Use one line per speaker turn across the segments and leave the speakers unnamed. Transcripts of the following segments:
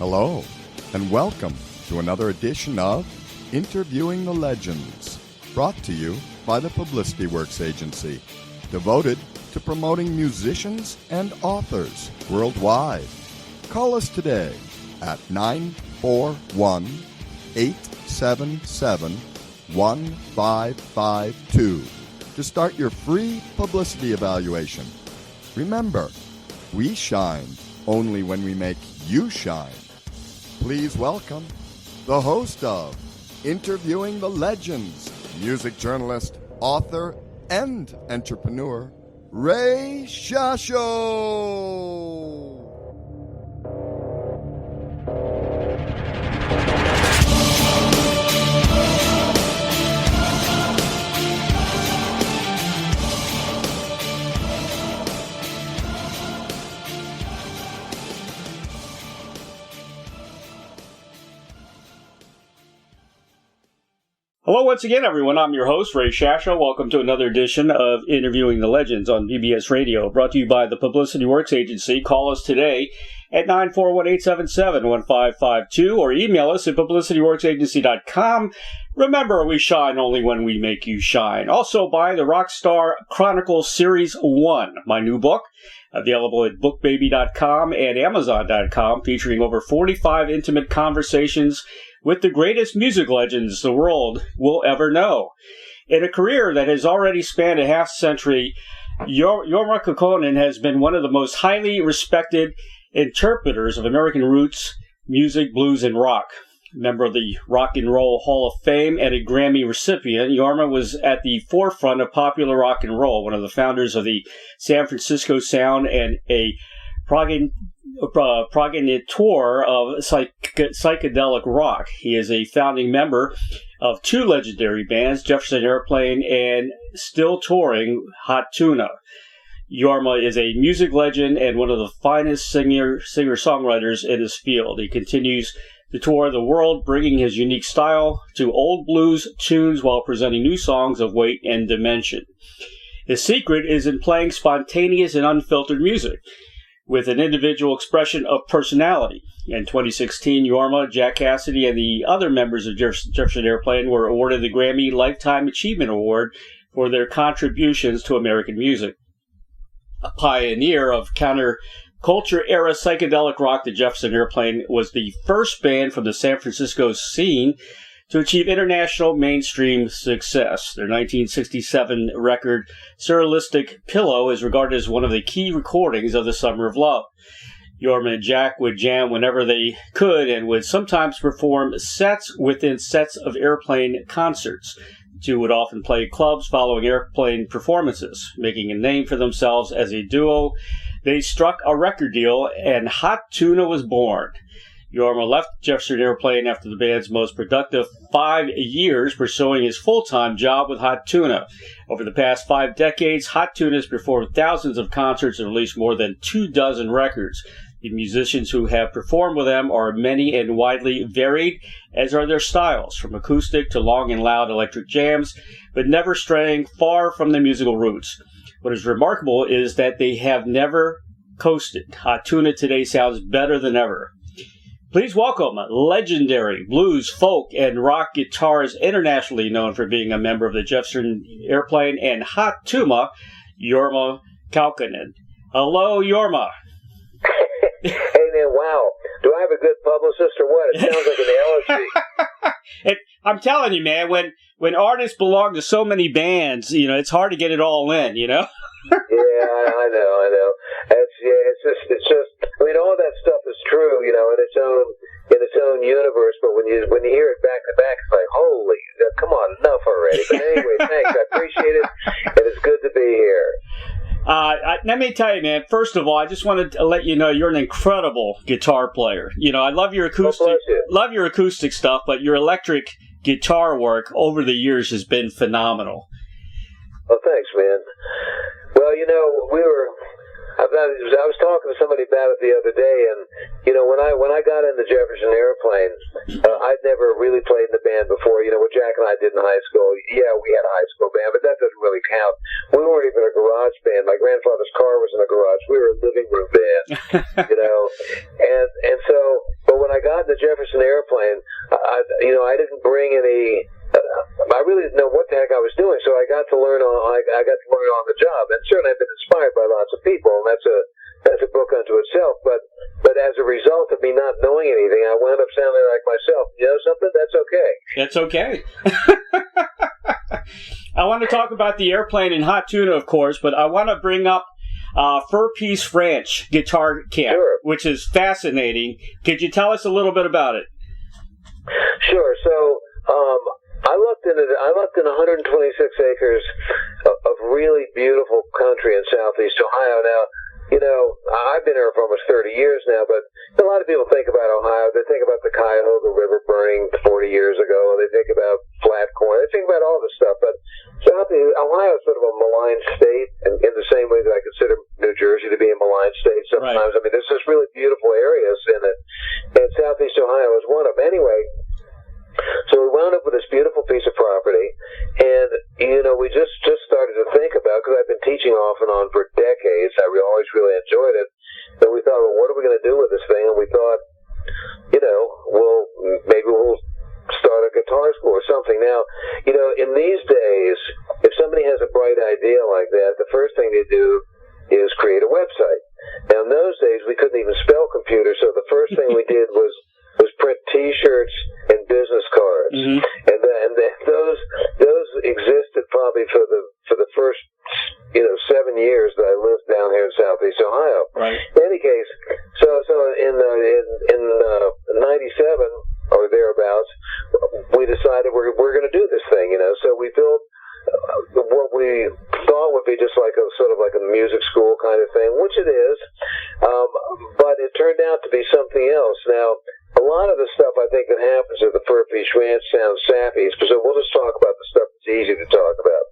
Hello, and welcome to another edition of Interviewing the Legends, brought to you by the Publicity Works Agency, devoted to promoting musicians and authors worldwide. Call us today at 941-877-1552 to start your free publicity evaluation. Remember, we shine only when we make you shine. Please welcome the host of Interviewing the Legends, music journalist, author, and entrepreneur, Ray Shasho.
Hello once again, everyone. I'm your host, Ray Shasho. Welcome to another edition of Interviewing the Legends on PBS Radio, brought to you by the Publicity Works Agency. Call us today at 941-877-1552 or email us at publicityworksagency.com. Remember, we shine only when we make you shine. Also buy the Rockstar Chronicles Series 1, my new book, available at bookbaby.com and amazon.com, featuring over 45 intimate conversations with the greatest music legends the world will ever know. In a career that has already spanned a half-century, Jorma Kaukonen has been one of the most highly respected interpreters of American roots music, blues, and rock. Member of the Rock and Roll Hall of Fame and a Grammy recipient, Jorma was at the forefront of popular rock and roll, one of the founders of the San Francisco Sound and a progenitor of Psychedelic Rock. He is a founding member of two legendary bands, Jefferson Airplane and still touring Hot Tuna. Jorma is a music legend and one of the finest singer-songwriters in his field. He continues to tour the world, bringing his unique style to old blues tunes while presenting new songs of weight and dimension. His secret is in playing spontaneous and unfiltered music with an individual expression of personality. In 2016, Jorma, Jack Casady, and the other members of Jefferson Airplane were awarded the GRAMMY Lifetime Achievement Award for their contributions to American music. A pioneer of counterculture-era psychedelic rock, the Jefferson Airplane was the first band from the San Francisco scene to achieve international mainstream success. Their 1967 record, Surrealistic Pillow, is regarded as one of the key recordings of the Summer of Love. Jorma and Jack would jam whenever they could and would sometimes perform sets within sets of Airplane concerts. The two would often play clubs following Airplane performances. Making a name for themselves as a duo, they struck a record deal and Hot Tuna was born. Jorma left Jefferson Airplane after the band's most productive 5 years, pursuing his full-time job with Hot Tuna. Over the past 5 decades, Hot Tuna has performed thousands of concerts and released more than 24 records. The musicians who have performed with them are many and widely varied, as are their styles, from acoustic to long and loud electric jams, but never straying far from their musical roots. What is remarkable is that they have never coasted. Hot Tuna today sounds better than ever. Please welcome legendary blues, folk, and rock guitarist internationally known for being a member of the Jefferson Airplane and Hot Tuna, Jorma Kaukonen. Hello, Jorma.
Hey, man, wow. Do I have a good publicist or what? It sounds like an elegy.
I'm telling you, man, when artists belong to so many bands, it's hard to get it all in,
Yeah, I know. It's just. I mean, all that stuff is true, in its own universe. But when you hear it back to back, it's like, holy, come on, enough already. But anyway, thanks. I appreciate it, and it's good to be here.
Let me tell you, man. First of all, I just wanted to let you know you're an incredible guitar player. I love your acoustic stuff, but your electric guitar work over the years has been phenomenal.
Well, thanks, man. Well, I was talking to somebody about it the other day, and when I got into Jefferson Airplane, I'd never really played in the band before. What Jack and I did in high school, yeah, we had a high school band, but that doesn't really count. We weren't even a garage band. My grandfather's car was in a garage. We were a living room band, and so. But when I the Jefferson Airplane, I didn't bring any. I really didn't know what the heck I was doing, so I got to learn on. I got to learn on the job, and certainly I've been inspired by lots of people, and that's a book unto itself. But as a result of me not knowing anything, I wound up sounding like myself. You know something? That's okay.
That's okay. I want to talk about the Airplane and Hot Tuna, of course, but I want to bring up Fur Piece Ranch Guitar Camp,
sure,
which is fascinating. Could you tell us a little bit about it?
Sure. So I looked in 126 acres of really beautiful country in southeast Ohio. Now, I've been here for almost 30 years now, but a lot of people think about Ohio. They think about the Cuyahoga River burning 40 years ago. They think about flat corn. They think about all this stuff. But Ohio is sort of a maligned state, in the same way that I consider New Jersey to be a maligned state sometimes. Right. I mean, there's just really beautiful areas in it, and southeast Ohio is one of them. Anyway, so we wound up with this beautiful piece of property, and we just started to think about, because I've been teaching off and on for decades. I always really enjoyed it, and we thought, well, what are we going to do with this thing? And we thought, maybe we'll start a guitar school or something. Now, in these days, if somebody has a bright idea like that, the first thing they do is create a website. Now, in those days, we couldn't even spell computer, so the first thing we did was print T-shirts and business cards, and those existed probably for the first 7 years that I lived down here in southeast Ohio.
Right.
In any case, so in '97 or thereabouts, we decided we're going to do this thing. So we built what we thought would be just like a sort of like a music school kind of thing, which it is, but it turned out to be something else. Now, a lot of the stuff I think that happens at the Fur Piece Ranch sounds sappy, so we'll just talk about the stuff that's easy to talk about.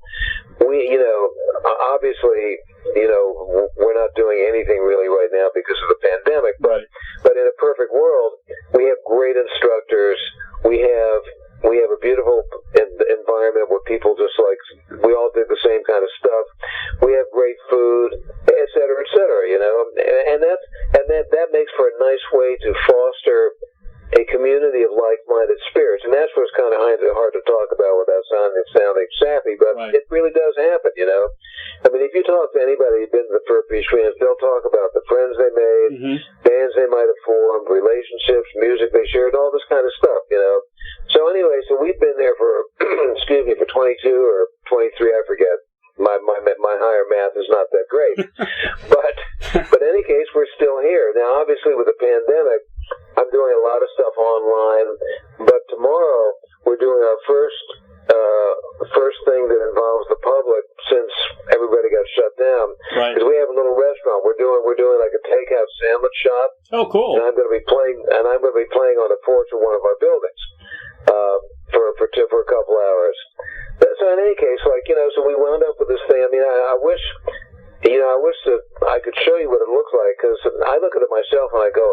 We, obviously, we're not doing anything really right now because of the pandemic, but in a perfect world, we have great instructors. We have a beautiful environment where people just we all did the same kind of stuff. We have great food, et cetera, and that makes for a nice way to foster a community of like-minded spirits, and that's what's kind of hard to talk about without sounding sappy, but It really does happen, I mean, if you talk to anybody who's been to the Fur Piece Ranch, they'll talk about the friends they made, bands they might have formed, relationships, music they shared, all this kind of stuff, So anyway, we've been there for, for 22 or 23, I forget. My higher math is not that great, but in any case, we're still here now. Obviously, with the pandemic, I'm doing a lot of stuff online, but tomorrow we're doing our first thing that involves the public since everybody got shut down.
Right.
Because we have a little restaurant. We're doing like a takeout sandwich shop.
Oh, cool!
And I'm going to be playing on the porch of one of our buildings for a couple hours. So in any case, so we wound up with this thing. I mean, I wish that I could show you what it looks like, because I look at it myself and I go,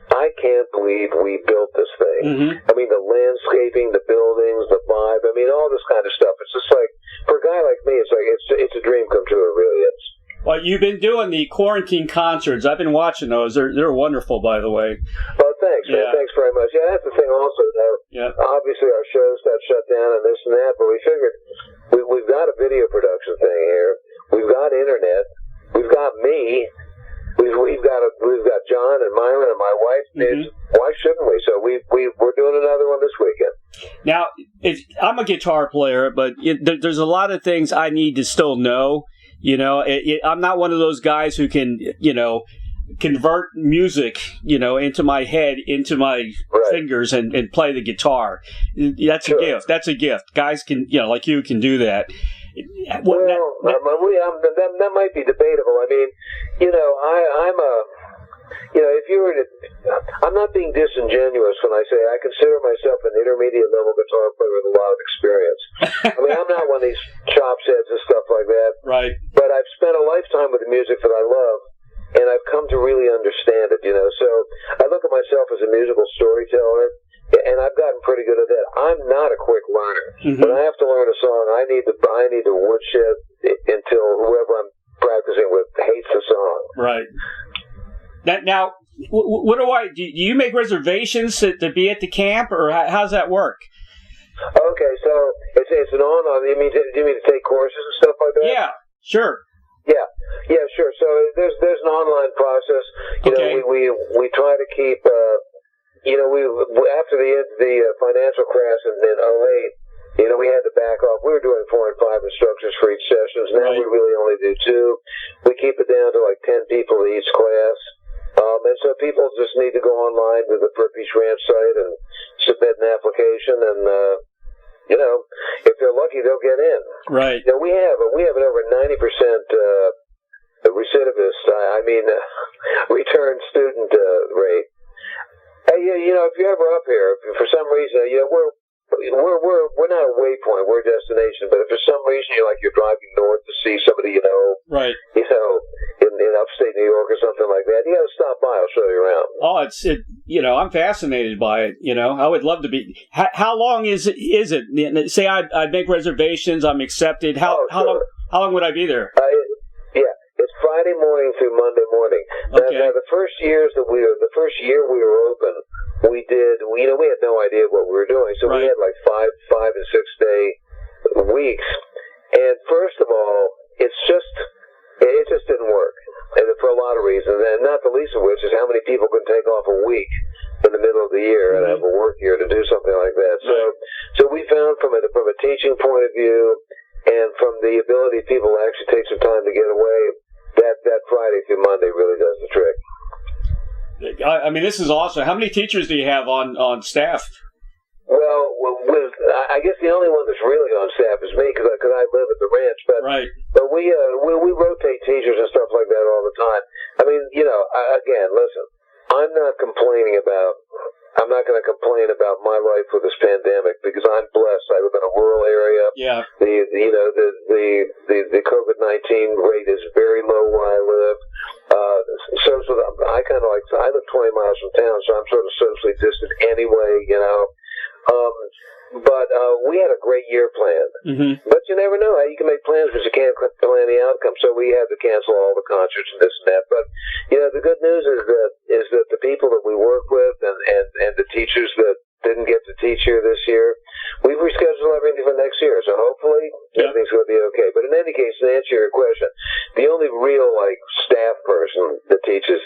I can't believe we built this thing. I mean, the landscaping, the buildings, the vibe, I mean, all this kind of stuff. It's just like, for a guy like me, it's a dream come true. It really is.
Well, you've been doing the quarantine concerts. I've been watching those. They're wonderful, by the way.
Well, thanks. Yeah. Thanks very much. Yeah, that's the thing also. Obviously, our shows got shut down and this and that, but we figured we've got a video production thing here. We've got internet. We've got me. We've got John and Myron and my wife. Why shouldn't we? So we're doing another one this weekend.
Now, I'm a guitar player, but there's a lot of things I need to still know. I'm not one of those guys who can, convert music, into my head, into my fingers, and play the guitar. That's a gift. That's a gift. Guys can, like you, can do that.
That might be debatable. I mean, I'm not being disingenuous when I say I consider myself an intermediate level guitar player with a lot of experience. I mean, I'm not one of these chop sets and stuff like that.
Right.
But I've spent a lifetime with the music that I love, and I've come to really understand it, So I look at myself as a musical storyteller, and I've gotten pretty good at that. I'm not a quick learner. When I have to learn a song, I need to woodshed until whoever I'm practicing with hates the song.
Right. Now, what do you make reservations to be at the camp, or how's that work?
Okay, so it's an on. Do you mean to take courses and stuff like that?
Yeah, sure.
Yeah, sure. So there's an online process. You know, we try to keep. We after the financial crash in 2008, we had to back off. We were doing 4 and 5 instructors for each sessions. Now we really only do 2. We keep it down to like 10 people each class. And so people just need to go online to the Per Piece Ranch site and submit an application, and if they're lucky, they'll get in.
Right.
We have an over 90% recidivist. Return student rate. Hey, if you're ever up here, if for some reason, we're not a waypoint, we're a destination. But if for some reason you're driving north to see somebody
right,
in upstate New York or something like that, you got to stop by. I'll show you around.
Oh, I'm fascinated by it. I would love to be. How long is it? Say I make reservations, I'm accepted. How long would I be there?
It's Friday morning through Monday morning.
Okay.
Now the first year we were open, we had no idea what we were doing, so we had like 5 and 6 day weeks. And first of all, it just didn't work, and for a lot of reasons, and not the least of which is how many people can take off a week in the middle of the year and have a work year to do something like that. So we found from a teaching point of view, and from the ability of people to actually take some time to get away, that Friday through Monday really does the trick.
This is awesome. How many teachers do you have on staff?
Well, I guess the only one that's really on staff is me, because I live at the ranch. But we rotate teachers and stuff like that all the time. Again, listen, I'm not going to complain about my life with this pandemic, because I'm blessed. I live in a rural area.
Yeah.
The COVID-19 rate is very low where I live. I live 20 miles from town, so I'm sort of socially distant anyway. But we had a great year planned.
Mm-hmm.
But you never know. You can make plans, but you can't plan the outcome. So we had to cancel all the concerts and this and that. But the good news is that the people that we work with and the teachers that didn't get to teach here this year, we've rescheduled everything for next year. So hopefully everything's going to be okay. But in any case, to answer your question, the only real staff person that teaches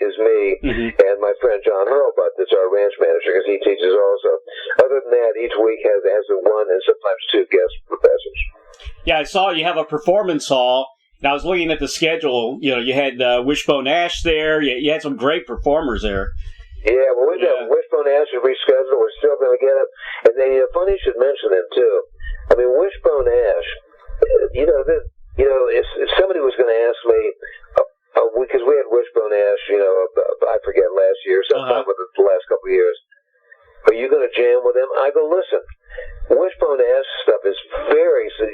is me and my friend John Hurlbutt, that's our ranch manager, because he teaches also. Other than that, each week has 1 and sometimes 2 guest professors. Yeah,
I saw you have a performance hall. And I was looking at the schedule. You had Wishbone Ash there. You had some great performers there.
Yeah, well, we've got Wishbone Ash is rescheduled. We're still going to get it. And then, funny you should mention it, too. Wishbone Ash, if somebody was going to ask me, because we had Wishbone Ash, I forget, last year, sometime within the last couple of years, are you going to jam with them? I go, listen, Wishbone Ash stuff is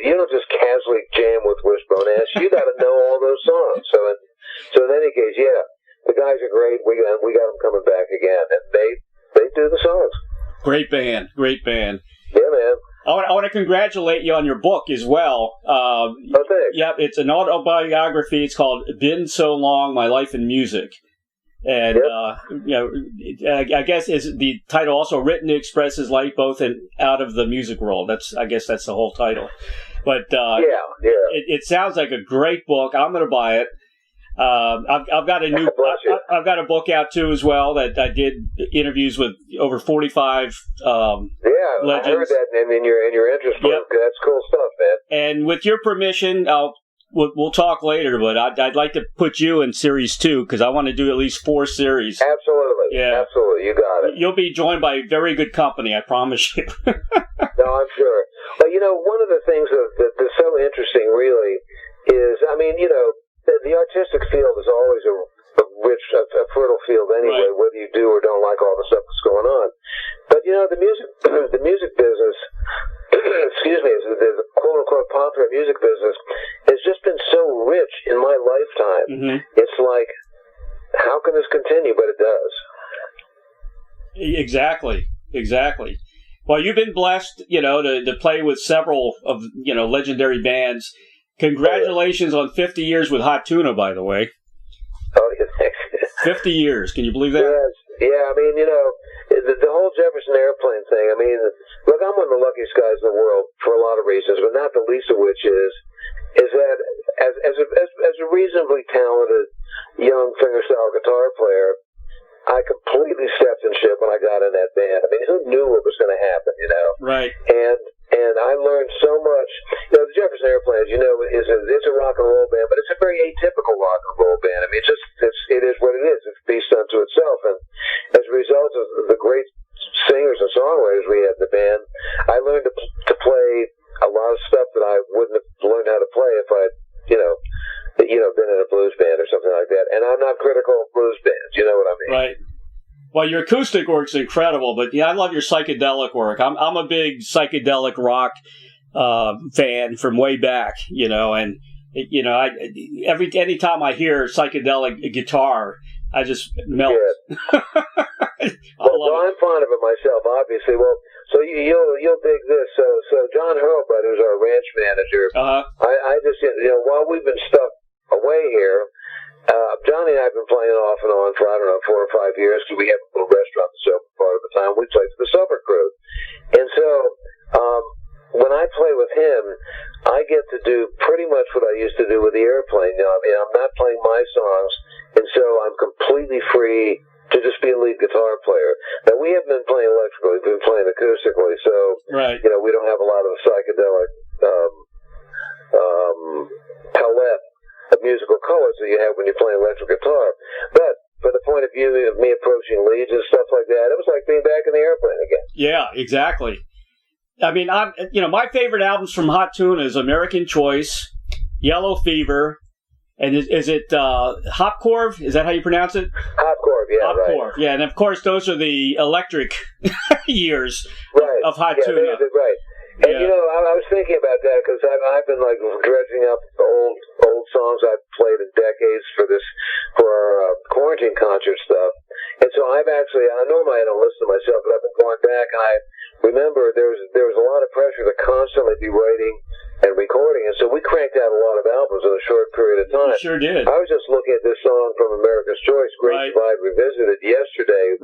you don't just casually jam with Wishbone Ash. You got to know all those songs. So in any case, the guys are great. We got them coming back again, and they do the songs.
Great band.
Yeah, man.
I want to congratulate you on your book as well.
Thanks.
Yeah, it's an autobiography. It's called "Been So Long: My Life in Music," and I guess is the title also written to express his life both in out of the music world. I guess that's the whole title. But it sounds like a great book. I'm going to buy it. I've got I've got a book out too as well that I did interviews with over 45 legends. I heard that in your interest book.
Yep. That's cool stuff, man.
And with your permission, we'll talk later, but I'd like to put you in series 2 because I want to do at least 4 series.
Absolutely.
Yeah.
Absolutely. You got it.
You'll be joined by very good company, I promise you.
No, I'm sure. But one of the things that's so interesting really is, the artistic field is always a fertile field anyway, whether you do or don't like all the stuff that's going on. But the music business, excuse me, the quote unquote popular music business has just been so rich in my lifetime. Mm-hmm. It's like, how can this continue? But it does.
Exactly. Well, you've been blessed, to play with several of legendary bands. Congratulations on 50 years with Hot Tuna, by the way.
Oh, yeah, thanks.
50 years. Can you believe that?
Yes. Yeah, I mean, the whole Jefferson Airplane thing, I mean, look, I'm one of the luckiest guys in the world for a lot of reasons, but not the least of which is that as a reasonably talented young fingerstyle guitar player, I completely stepped in shit when I got in that band. I mean, who knew it was going to happen,
Right.
And I learned so much. The Jefferson Airplane, as you know, it's a rock and roll band, but it's a very atypical rock and roll band. I mean, it is what it is. It's a beast unto itself. And as a result of the great singers and songwriters we had in the band, I learned to play a lot of stuff that I wouldn't have learned how to play if I'd, been in a blues band or something like that. And I'm not critical of blues bands. You know what I mean?
Right. Well, your acoustic work's incredible, but yeah, I love your psychedelic work. I'm a big psychedelic rock fan from way back, and anytime I hear psychedelic guitar, I just melt.
Yeah. Well, I'm fond of it myself, obviously. Well, so you'll dig this. So John Hurlbut, who's our ranch manager, I just while we've been stuck away here. Johnny and I have been playing off and on for, 4 or 5 years because we have a little restaurant that's open part of the time. We play for the supper crew. And so, when I play with him, I get to do pretty much what I used to do with the Airplane. I mean, I'm not playing my songs, and so I'm completely free to just be a lead guitar player. Now, we haven't been playing electrically, we've been playing acoustically, so,
right.
We don't have a lot of the psychedelic, palette of musical colors that you have when you're playing electric guitar. But from the point of view of me approaching leads and stuff like that, it was like being back in the Airplane again.
Yeah, exactly. I mean, my favorite albums from Hot Tuna is American Choice, Yellow Fever, and is it Hopcorv? Is that how you pronounce it?
Hopcorv, yeah,
Hopcorv,
right.
Yeah, and of course those are the electric years of Hot Tuna.
Right. And I was thinking about that because I've been like dredging up old songs I've played in decades for our quarantine concert stuff. And so I normally I don't listen to myself, but I've been going back and I remember there was a lot of pressure to constantly be writing and recording, and so we cranked out a lot of albums in a short period of time.
You sure did.
I was just looking at this song from America's Choice, Great Divide Revisited, yesterday,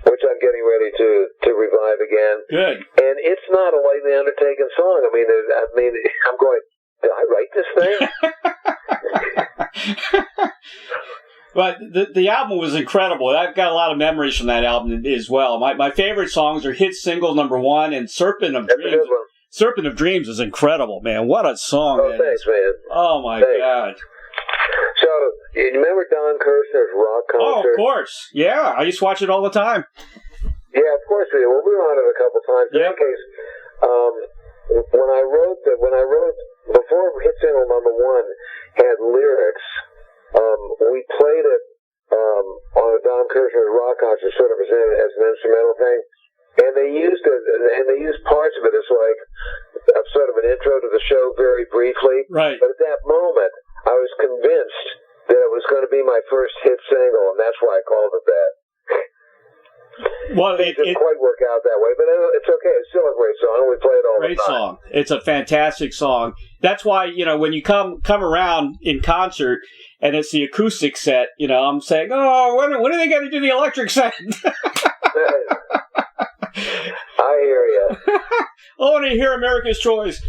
which I'm getting ready to revive again.
Good.
And it's not a lightly undertaken song. I mean, I'm going, did I write this thing?
But the album was incredible. I've got a lot of memories from that album as well. My favorite songs are hit single number 1 and Serpent of Dreams.
That's a good one.
Serpent of Dreams is incredible, man. What a song.
Oh, thanks, man.
Oh, my God.
So, you remember Don Kirshner's rock concert?
Oh, of course. Yeah, I used to watch it all the time.
Yeah, of course we did. Well, we were on it a couple times. In any case, when I wrote, before hit single number 1 had lyrics, we played it on a Don Kirshner's rock concert, sort of as an instrumental thing. And they used parts of it as like sort of an intro to the show very briefly.
Right.
But at that moment, I was convinced that it was going to be my first hit single, and that's why I called it that.
Well,
it didn't quite work out that way, but it's okay. It's still a great song. We play it all the time.
Great song. It's a fantastic song. That's why, when you come around in concert and it's the acoustic set, I'm saying, oh, when are they going to do the electric set?
I hear you.
I want to hear America's Choice.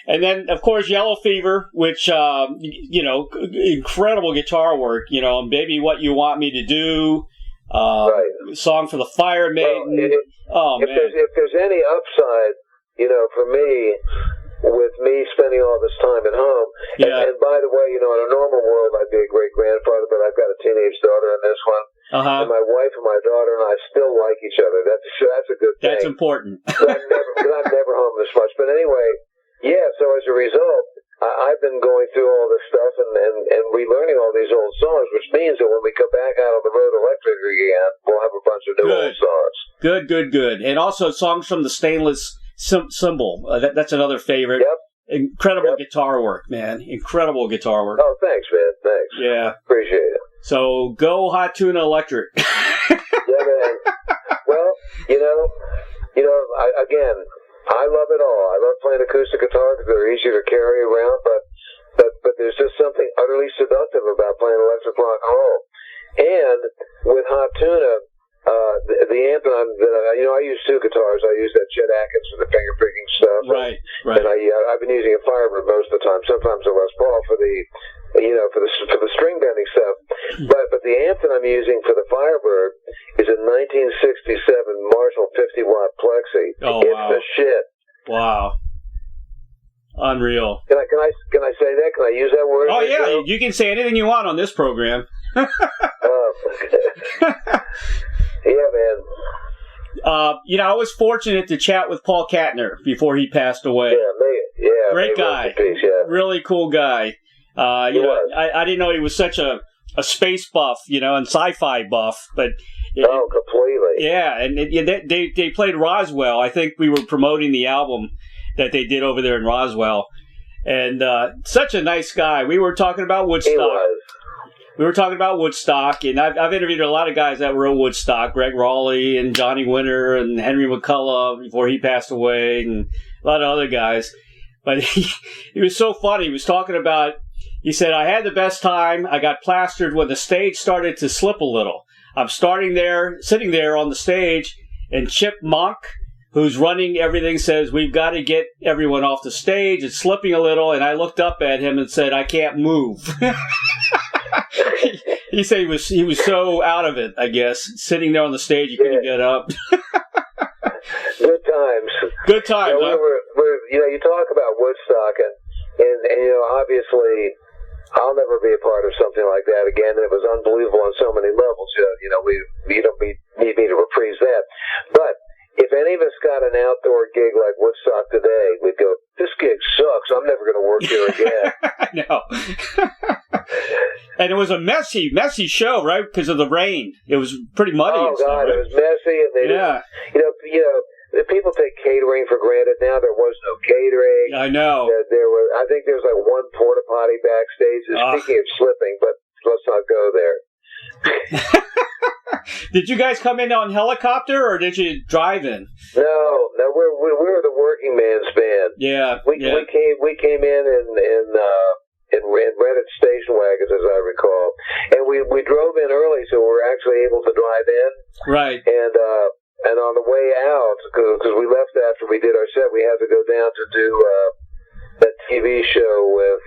And then, of course, Yellow Fever, which, incredible guitar work, Baby What You Want Me to Do, song for the Fire Maiden.
If there's any upside, for me, with me spending all this time at home, and by the way, in a normal world, I'd be a great grandfather, but I've got a teenage daughter in this one. And my wife and my daughter and I still like each other. That's a good thing.
That's important.
Because I'm never home this much. But anyway, so as a result, I've been going through all this stuff and relearning all these old songs, which means that when we come back out on the road electric again, we'll have a bunch of new old songs. Good.
And also songs from the Stainless Cymbal. That's another favorite.
Yep.
Incredible guitar work, man. Incredible guitar work.
Oh, thanks, man. Thanks.
Yeah.
Appreciate it.
So, go Hot Tuna Electric.
Yeah, man. Well, again, I love it all. I love playing acoustic guitar because they're easier to carry around, but there's just something utterly seductive about playing electric rock and roll. And with Hot Tuna, the amp, I use two guitars. I use that Chet Atkins for the finger picking stuff.
Right.
And I've been using a Firebird most of the time. Sometimes a Les Paul for the, for the string bending stuff. But the amp that I'm using for the Firebird is a 1967 Marshall 50-watt Plexi.
Oh,
it's
wow.
the shit.
Wow. Unreal.
Can I say that? Can I use that word?
Oh, yeah. You can say anything you want on this program.
Yeah, man.
I was fortunate to chat with Paul Kattner before he passed away. Great guy.
Peace, yeah.
Really cool guy. I didn't know he was such a space buff, and sci-fi buff, but
completely.
Yeah, and they played Roswell. I think we were promoting the album that they did over there in Roswell, and such a nice guy. We were talking about Woodstock.
He was.
We were talking about Woodstock, and I've interviewed a lot of guys that were at Woodstock, Greg Raleigh and Johnny Winter and Henry McCullough before he passed away, and a lot of other guys. But he was so funny. He was talking about, he said, I had the best time. I got plastered when the stage started to slip a little. I'm sitting there on the stage, and Chip Monk, who's running everything, says, we've got to get everyone off the stage. It's slipping a little, and I looked up at him and said, I can't move. He said he was so out of it, I guess, sitting there on the stage, he couldn't get up.
Good times.
Good times.
Huh? You talk about Woodstock, and obviously, I'll never be a part of something like that again. And it was unbelievable on so many levels. We don't need me to reprise that. But if any of us got an outdoor gig like Woodstock today, we'd go, this gig sucks. I'm never going to work here again.
I know. And it was a messy show, right? Because of the rain. It was pretty muddy.
Oh,
and stuff,
God,
right?
it was messy. And they didn't, people take catering for granted now. There was no catering.
I know.
I think there was like one porta potty backstage. Speaking of slipping, but let's not go there.
Did you guys come in on helicopter or did you drive in?
No, we were the working man's band.
Yeah,
we came in rented station wagons, as I recall, and we drove in early, so we were actually able to drive in.
Right.
And on the way out, because we left after we did our set, we had to go down to do that TV show with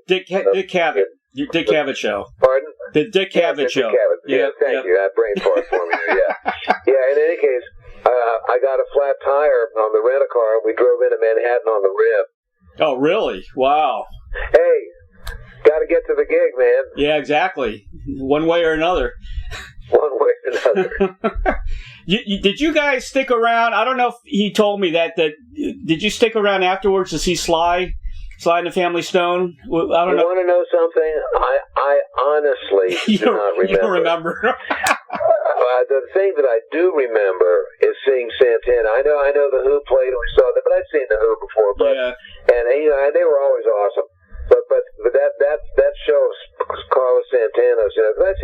Dick Cavett. Dick Cavett show.
Pardon?
The Dick Cavett show.
Cavett. Yeah, thank you. That brain fart for me there, yeah. Yeah, in any case, I got a flat tire on the rent-a-car, and we drove into Manhattan on the rim.
Oh, really? Wow.
Hey, got to get to the gig, man.
Yeah, exactly. One way or another.
One way or another.
Did you guys stick around? I don't know if he told me that. Did you stick around afterwards to see Sly and the Family Stone? I don't know.
You want to know something? I honestly do not remember.
You don't remember?
The thing that I do remember is seeing Santana. I know the Who played and we saw them, but I'd seen the Who before. But and they were always awesome. But that shows Carlos Santana's. I've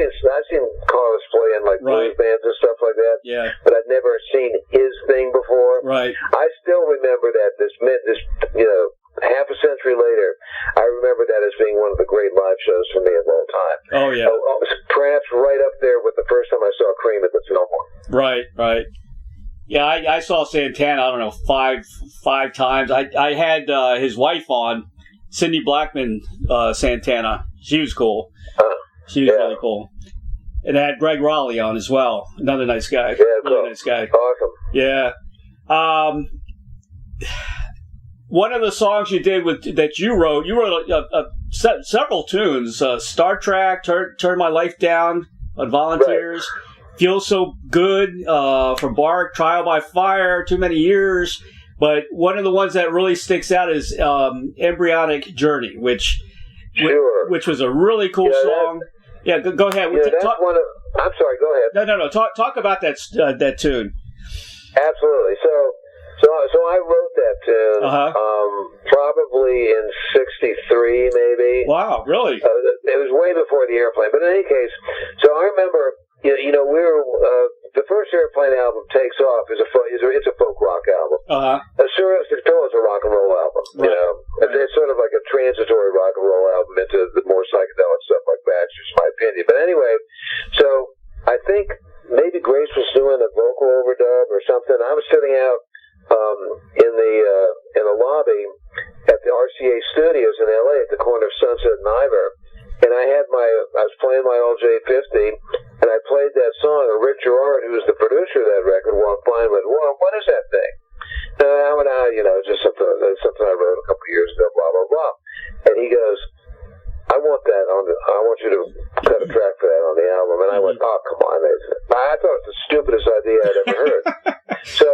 seen Carlos play in like blues bands and stuff like that.
Yeah.
But I'd never seen his thing before.
Right.
I still remember that this half a century later, I remember that as being one of the great live shows for me of all time.
Oh, yeah.
Perhaps right up there with the first time I saw Cream at the Fillmore.
Right. Yeah, I saw Santana, I don't know, five times. I had his wife on, Cindy Blackman Santana. She was cool. She was really cool. And I had Greg Raleigh on as well. Another nice guy.
Yeah,
really
cool.
nice guy.
Awesome.
Yeah. One of the songs you did that you wrote several tunes. Star Trek, Turn My Life Down on Volunteers,
right.
Feel So Good, from Bark, Trial by Fire, Too Many Years. But one of the ones that really sticks out is Embryonic Journey, which was a really cool song. Go ahead.
I'm sorry, go ahead.
No. Talk about that tune.
Absolutely. So I wrote that tune probably in '63, maybe.
Wow, really?
It was way before the Airplane. But in any case, so I remember, we were the first Airplane album, Takes Off, it's a folk rock album. Sure, still is a rock and roll album. Right. It's sort of like a transitory rock and roll album into the more psychedelic stuff like that. It's just my opinion. But anyway, or something. I was sitting out in the lobby at the RCA Studios in LA at the corner of Sunset and Ivor, and I was playing my LJ50, and I played that song, and Rick Gerard, who was the producer of that record, walked by and went, "Well, what is that thing?" Just something I wrote a couple of years ago, blah blah blah. And he goes, I want you to cut a track for that on the album. And I went, oh, come on. I thought it was the stupidest idea I'd ever heard. So,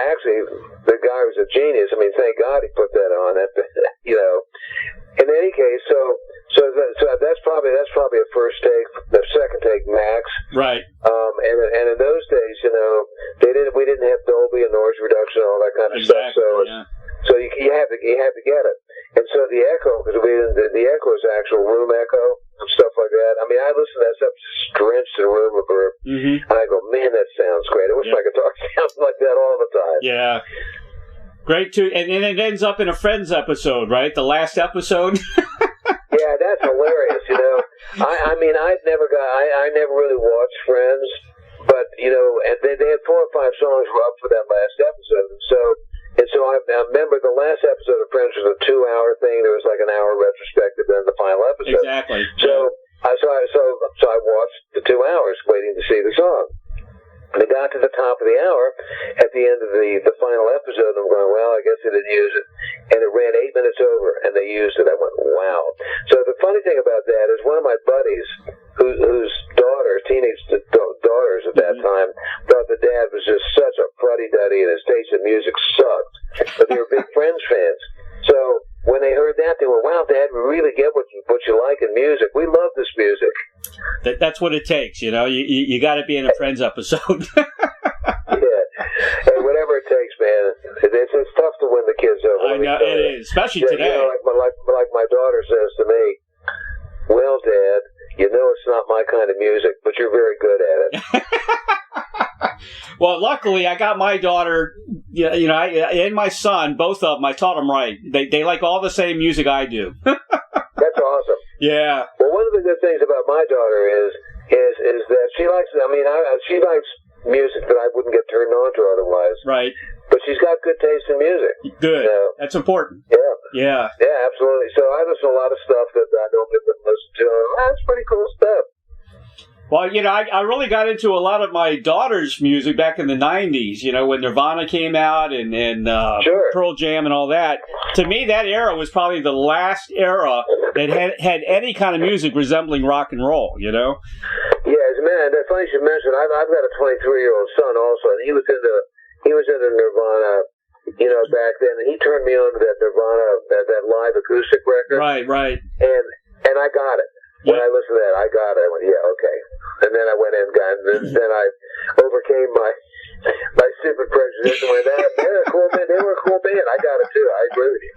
actually, the guy was a genius. I mean, thank God he put that on. In any case, so that's probably a first take, the second take max.
Right.
And in those days, we didn't have Dolby and noise reduction and all that kind of stuff. So you had to get it. And so the echo, because the echo is actual room echo and stuff like that. I mean, I listen to that stuff just drenched in a room of reverb, and I go, man, that sounds great. I wish my guitar sounded like that all the time.
Yeah. Great too, and then it ends up in a Friends episode, right? The last episode.
Yeah, that's hilarious. I mean, I never really watched Friends, but and they had 4 or 5 songs up for that last episode, and so I remember the last episode of Friends was a 2-hour thing. There was like an hour retrospective, then the final episode.
Exactly.
So I watched the 2 hours waiting to see the song. And it got to the top of the hour at the end of the final episode. I'm going, well, I guess they didn't use it. And it ran 8 minutes over, and they used it. I went, wow. So the funny thing about that is one of my buddies, whose teenage daughters at that time, thought the dad was just such a fuddy-duddy and his taste in music sucked. But they were big Friends fans. So when they heard that, they went, wow, Dad, we really get what you like in music. We love this music.
That's what it takes, You got to be in a Friends episode.
Yeah. And whatever it takes, man. It's tough to win the kids over.
I know, it is, especially today.
Like my daughter says to me, well, Dad, it's not my kind of music, but you're very good at it.
Well, luckily, I got my daughter, and my son, both of them, I taught them right. They like all the same music I do.
That's awesome.
Yeah.
Well, one of the good things about my daughter is that she likes music that I wouldn't get turned on to otherwise.
Right.
But she's got good taste in music.
Good. That's important.
Yeah.
Yeah.
Yeah, absolutely. So I listen to a lot of stuff that I normally wouldn't listen to. That's pretty cool stuff.
Well, I really got into a lot of my daughter's music back in the 90s, when Nirvana came out and
Sure.
Pearl Jam and all that. To me, that era was probably the last era that had any kind of music resembling rock and roll,
Yeah, man, that's funny you mentioned. I've got a 23-year-old son also, and he was into Nirvana, back then, and he turned me on to that Nirvana, that live acoustic record.
Right.
And I got it. When I listened to that, I got it. I went, yeah, okay. And then I went in and got it. And then I overcame my stupid prejudice and went, they're a cool band. They were a cool band. I got it, too. I agree with you.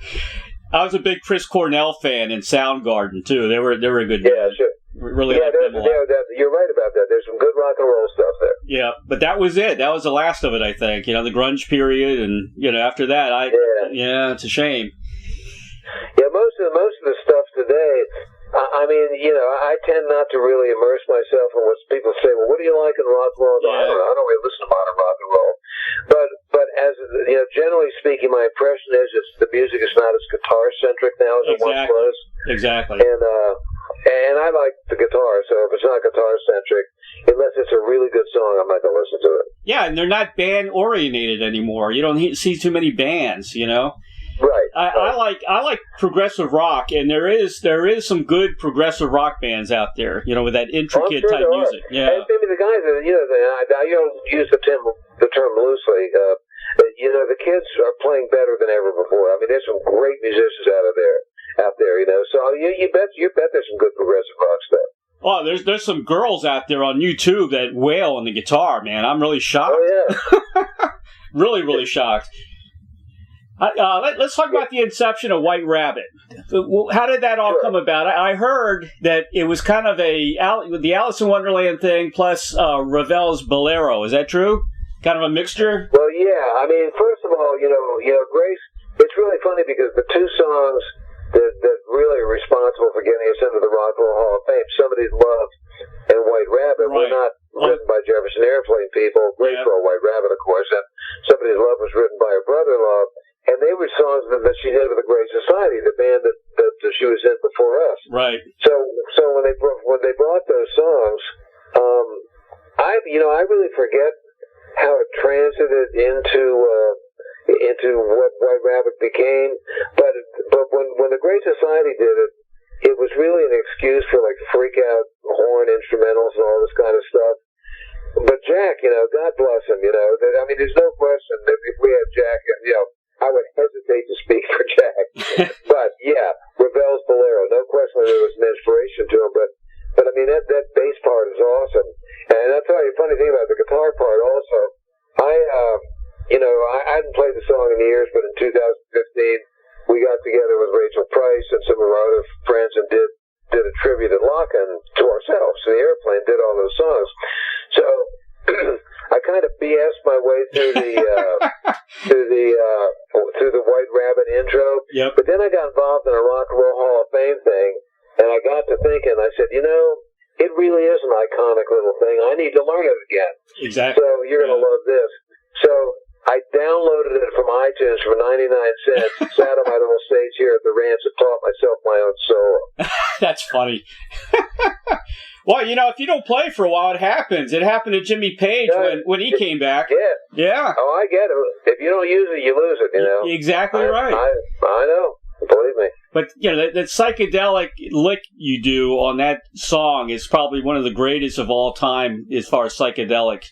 I was a big Chris Cornell fan in Soundgarden, too. They were a good band.
Yeah, sure.
Really liked them a lot.
You're right about that. There's some good rock and roll stuff there.
Yeah, but that was it. That was the last of it, I think. The grunge period, and after that, it's a shame.
Yeah, most of the stuff today. I mean, I tend not to really immerse myself in what people say. Well, what do you like in rock and roll?
Yeah.
I don't really listen to modern rock and roll. But as generally speaking, my impression is the music is not as guitar centric now as it once was.
Exactly.
And I like the guitar, so if it's not guitar centric, unless it's a really good song, I'm not going to listen to it.
Yeah, and they're not band oriented anymore. You don't see too many bands,
Right.
I like progressive rock, and there is some good progressive rock bands out there, with that intricate type music. Yeah.
And maybe the guys that I use the term loosely. The kids are playing better than ever before. I mean, there's some great musicians out there. So you bet there's some good progressive rock stuff.
Oh, there's some girls out there on YouTube that wail on the guitar, man. I'm really shocked.
Oh yeah.
Really, really shocked. Let's talk about the inception of White Rabbit. How did that all come about? I heard that it was kind of the Alice in Wonderland thing plus Ravel's Bolero. Is that true? Kind of a mixture?
Well, yeah. I mean, first of all, Grace, it's really funny because the two songs that really are responsible for getting us into the Rock and Roll Hall of Fame, Somebody's Love and White Rabbit, were not written by Jefferson Airplane people, great for a White Rabbit, of course, and Somebody's Love was written by her brother-in-law, and they were songs that she did with the Great Society, the band that she was in before us.
Right.
So when they brought those songs, I really forget how it transited into what White Rabbit became, but when the Great Society did it, it was really an excuse for like freak out horn instrumentals and all this kind of stuff. But Jack, God bless him, there's no question that if we had Jack, I would hesitate to speak for Jack. But yeah, Ravel's Bolero, no question there was an inspiration to him, but that bass part is awesome. And I'll tell you a funny thing about the guitar part also. I hadn't played the song in years, but in 2015, we got together with Rachel Price and some of our other friends and did a tribute at Locken to ourselves. So the Airplane did all those songs. So I kind of BS'd my way through the White Rabbit intro.
Yep.
But then I got involved in a Rock and Roll Hall of Fame thing, and I got to thinking, I said, it really is an iconic little thing. I need to learn it again.
Exactly.
So you're going to love this. So I downloaded it from iTunes for 99 cents, sat on my little stage here at the ranch and taught myself my own solo.
That's funny. Well, if you don't play for a while, it happens. It happened to Jimmy Page when he came back.
Yeah.
Yeah.
Oh, I get it. If you don't use it, you lose it,
Exactly right.
I know. Believe me.
But, that psychedelic lick you do on that song is probably one of the greatest of all time as far as psychedelic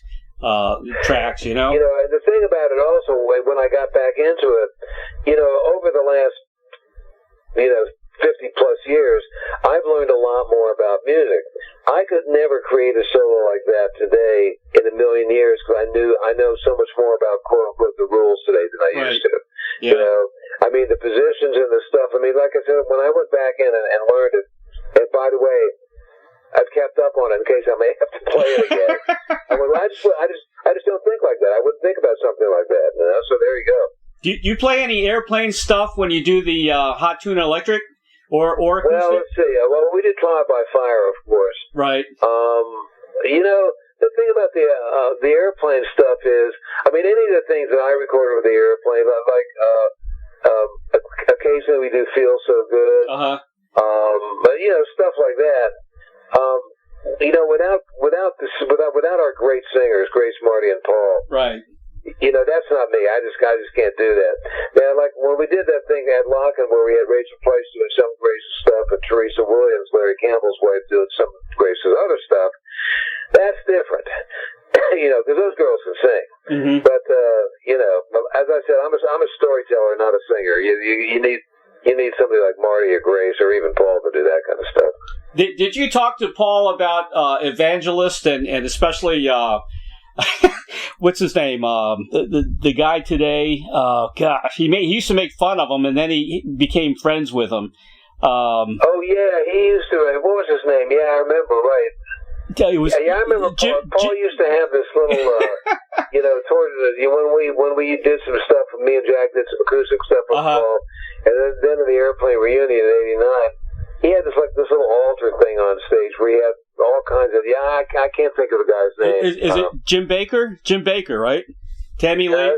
tracks, and
the thing about it also, when I got back into it, over the last, 50 plus years, I've learned a lot more about music. I could never create a solo like that today in a million years because I know so much more about quote unquote the rules today than I used to.
Yeah.
The positions and the stuff. Like I said, when I went back in and learned it, and by the way, I've kept up on it in case I may have to play it again. I just don't think like that. I wouldn't think about something like that. So there you go.
Do you play any Airplane stuff when you do the Hot Tuna Electric or acoustic?
Well, let's see. We did Trial by Fire, of course.
Right.
The thing about the Airplane stuff is, any of the things that I recorded with the Airplane, like occasionally we do Feel So Good. But stuff like that. Without our great singers, Grace, Marty, and Paul.
Right.
That's not me. I just can't do that. Man, like when we did that thing at Locken where we had Rachel Price doing some Grace's stuff and Teresa Williams, Larry Campbell's wife, doing some Grace's other stuff, that's different. Because those girls can sing. Mm-hmm. But as I said, I'm a storyteller, not a singer. You need somebody like Marty or Grace or even Paul to do that kind of stuff.
Did you talk to Paul about Evangelist and especially what's his name? The guy today. Gosh, he used to make fun of him, and then he became friends with him.
Oh yeah, he used to. What was his name? Yeah, I remember. Right.
It was,
I remember. Paul used to have this little, when we did some stuff. Me and Jack did some acoustic stuff with Paul, and then in the Airplane reunion in '89, he had this little altar thing on stage where he had all kinds of. I can't think of the guy's name.
Is it Jim Baker? Jim Baker, right? Tammy Lee.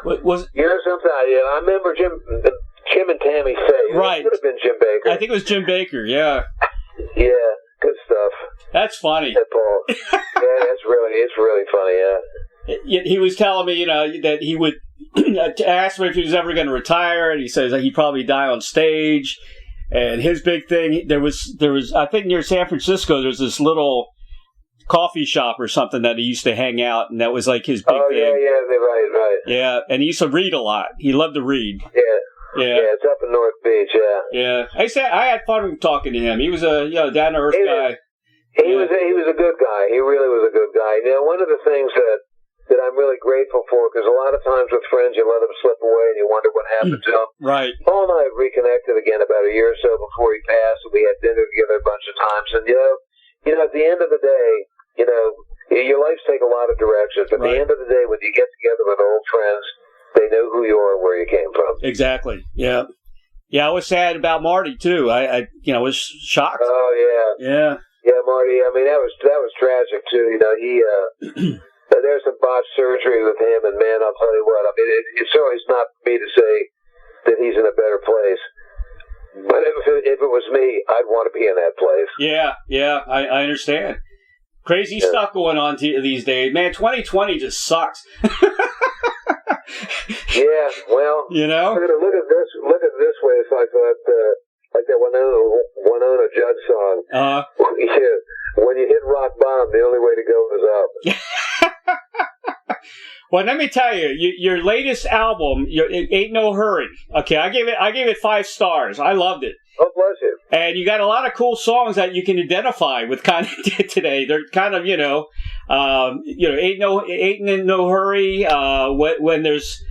Was
something? I remember Jim and Tammy say.
Right.
It could have been Jim Baker.
I think it was Jim Baker. Yeah.
Yeah. Good stuff.
That's funny.
Paul. Yeah, it's really funny. Yeah.
He was telling me, that he would ask him if he was ever going to retire, and he says that he'd probably die on stage. And his big thing, there was, I think near San Francisco, there's this little coffee shop or something that he used to hang out, and that was like his big thing.
Yeah, right.
Yeah, and he used to read a lot. He loved to read.
Yeah, it's up in North Beach.
Yeah. I had fun talking to him. He was a down to earth guy.
He was a good guy. He really was a good guy. One of the things that I'm really grateful for, because a lot of times with friends you let them slip away and you wonder what happened to them.
Right.
Paul and I reconnected again about a year or so before he passed, and we had dinner together a bunch of times. And at the end of the day, your lives take a lot of directions. But at the end of the day, when you get together with old friends, they know who you are and where you came from.
Exactly. Yeah. Yeah, I was sad about Marty too. I was shocked.
Oh yeah.
Yeah.
Yeah, Marty. I mean, that was tragic too. You know, he there's some botched surgery with him, and man, I'll tell you what. I mean, it's always not for me to say that he's in a better place, but if it was me, I'd want to be in that place.
Yeah, I understand. Crazy stuff going on these days, man. 2020 just sucks.
Yeah, well,
you know,
look at this way. It's like that Winona Judd song. Yeah, when you hit rock bottom, the only way to go is up.
Well, let me tell you, your latest album, it Ain't No Hurry. Okay, I gave it 5 stars. I loved it.
Oh, bless you.
And you got a lot of cool songs that you can identify with kind of today. They're kind of, Ain't No Hurry. When there's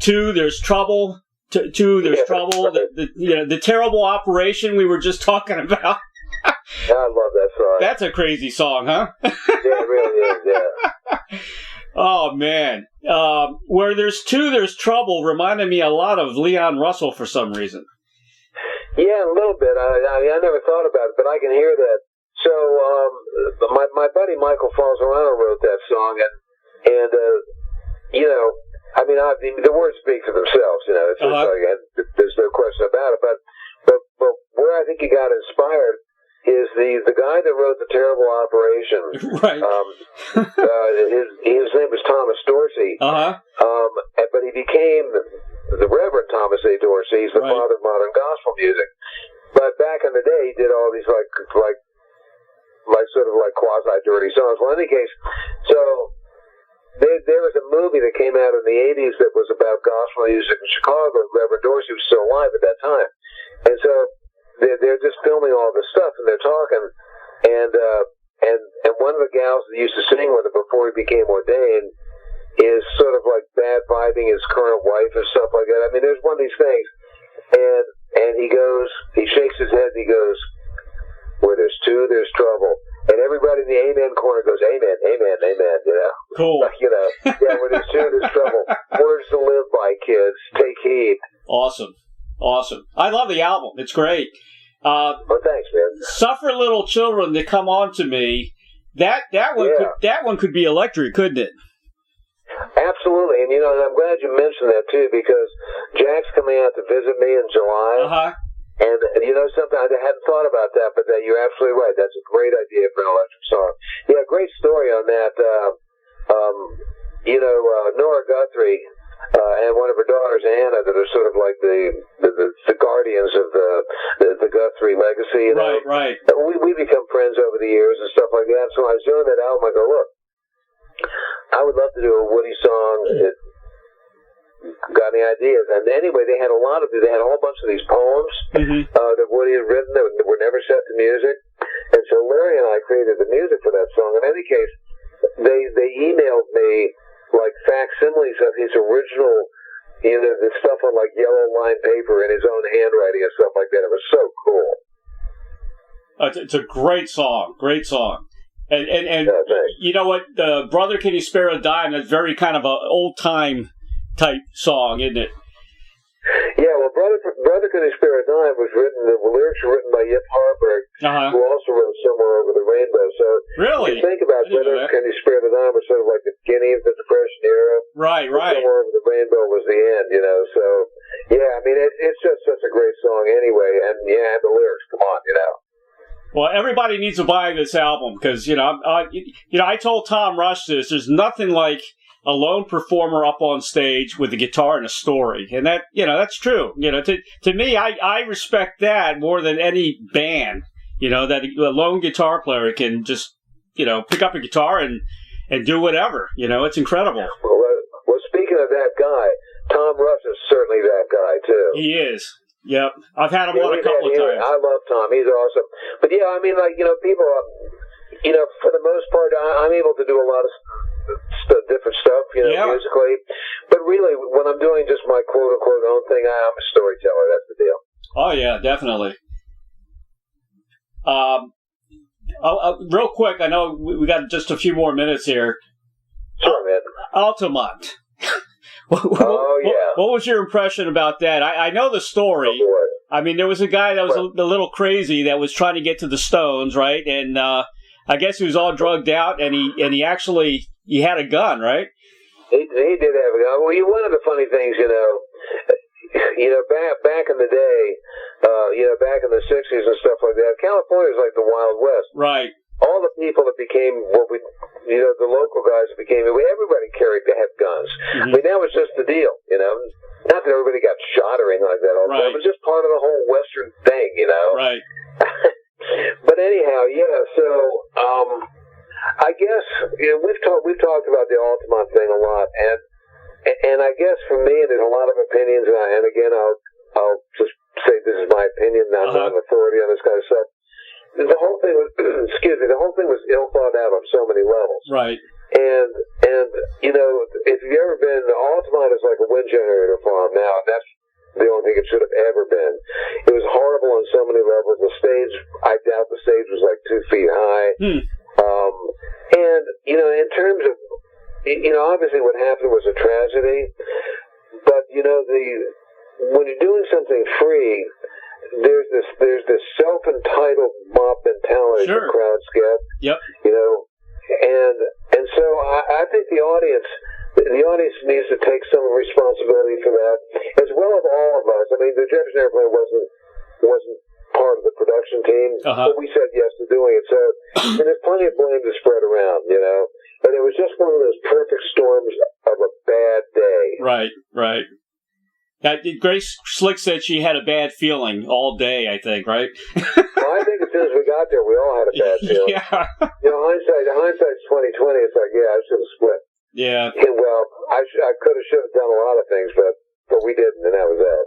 2, there's trouble. 2, there's trouble. The terrible operation we were just talking about.
I love that song.
That's a crazy song, huh?
Yeah, it really is. Yeah.
Oh man, where there's 2, there's trouble. Reminded me a lot of Leon Russell for some reason.
Yeah, a little bit. I never thought about it, but I can hear that. So, my buddy Michael Falzarano wrote that song, and I mean, the words speak for themselves. You know, it's just like, there's no question about it. But where I think he got inspired is the guy that wrote The Terrible Operation.
Right.
His name was Thomas Dorsey. But he became the Reverend Thomas A. Dorsey. He's the father of modern gospel music. But back in the day, he did all these like sort of like quasi dirty songs. Well, in any case, so there was a movie that came out in the 80s that was about gospel music in Chicago. Reverend Dorsey was still alive at that time, and so they're just filming all this stuff, and they're talking, and one of the gals that used to sing with him before he became ordained is sort of like bad vibing his current wife and stuff like that. I mean, there's one of these things, and he shakes his head and he goes, where there's 2, there's trouble. And everybody in the amen corner goes, amen, amen, amen, you know.
Cool.
Like, where there's 2, there's trouble. Words to live by, kids. Take heed.
Awesome. I love the album. It's great.
Well, thanks, man.
Suffer Little Children to Come On to Me. That one could be electric, couldn't it?
Absolutely. And, I'm glad you mentioned that, too, because Jack's coming out to visit me in July. And, something, I hadn't thought about that, but you're absolutely right. That's a great idea for an electric song. Yeah, great story on that. Nora Guthrie and one of her daughters, Anna, that are sort of like the guardians of the Guthrie legacy.
Right.
We become friends over the years and stuff like that. So I was doing that album. I go, look, I would love to do a Woody song. Got any ideas? And anyway, they had a whole bunch of these poems that Woody had written that were never set to music. And so Larry and I created the music for that song. In any case, they emailed me like facsimiles of his original, the stuff on like yellow lined paper in his own handwriting and stuff like that. It was so cool.
It's a great song. And you know what? Brother, Can You Spare a Dime? That's very kind of an old time type song, isn't it?
Yeah, well, Brother Can You Spare a Dime was written, the lyrics were written by Yip Harburg, who also wrote Somewhere Over the Rainbow. So,
really?
You think about Brother Can You Spare the Dime was sort of like the beginning of the Depression era.
Right.
Somewhere Over the Rainbow was the end, So, yeah, I mean, it's just such a great song anyway, and the lyrics, come on,
Well, everybody needs to buy this album because, I told Tom Rush this. There's nothing like a lone performer up on stage with a guitar and a story. And that, that's true. To me, I respect that more than any band, that a lone guitar player can just, pick up a guitar and do whatever. It's incredible.
Well, speaking of that guy, Tom Rush is certainly that guy, too.
He is. Yep. I've had him on a couple of times.
I love Tom. He's awesome. But, yeah, I mean, people, for the most part, I'm able to do a lot of different stuff, musically. But really, when I'm doing just my quote-unquote own thing, I'm a storyteller. That's the deal.
Oh, yeah, definitely. Real quick, I know we got just a few more minutes here.
Sure, man.
Altamont.
What
was your impression about that? I know the story.
Oh, boy.
I mean, there was a guy that was a little crazy that was trying to get to the Stones, right? And I guess he was all drugged out, and he had a gun, right?
He did have a gun. Well, one of the funny things, back in the day, back in the 60s and stuff like that, California was like the Wild West.
Right.
All the people that became the local guys that became, everybody had guns.
Mm-hmm.
I mean, that was just the deal, Not that everybody got shot or anything like that all the time. It was just part of the whole Western thing,
Right.
But anyhow, so I guess we've talked about the Altamont thing a lot, and I guess for me, there's a lot of opinions, and again, I'll just say this is my opinion. I'm not an authority on this kind of stuff. The whole thing was, the whole thing was ill thought out on so many levels.
Right.
And if you've ever been, Altamont is like a wind generator farm now, and that's the only thing it should have ever been. It was horrible on so many levels. The stage, I doubt the stage was like 2 feet high. And, in terms of, obviously what happened was a tragedy, but, when you're doing something free, there's this self-entitled mob mentality the crowds get.
Yep.
And so I think the audience needs to take some responsibility for that, as well as all of us. I mean, the Jefferson Airplane wasn't part of the production team, but we said yes to doing it. So, and there's plenty of blame to spread around, But it was just one of those perfect storms of a bad day.
Right. Grace Slick said she had a bad feeling all day, I think, right?
Well, I think as soon as we got there, we all had a bad feeling.
Yeah.
Hindsight's 20/20. It's like, I should have split.
Yeah.
And, well, I should have done a lot of things, but we didn't, and that was that.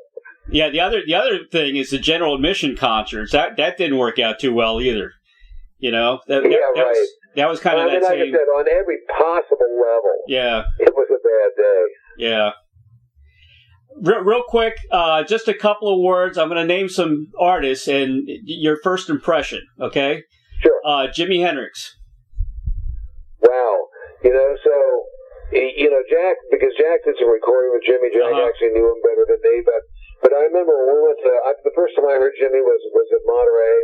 Yeah, the other thing is the general admission concerts. That didn't work out too well either. That was kind of that
like
same.
I said, on every possible level.
Yeah.
It was a bad day.
Yeah. Real quick, just a couple of words. I'm going to name some artists and your first impression, okay?
Sure.
Jimi Hendrix.
Wow. Jack, because Jack did some recording with Jimmy. Jack actually knew him better than me, but I remember when we went to, the first time I heard Jimmy was at Monterey,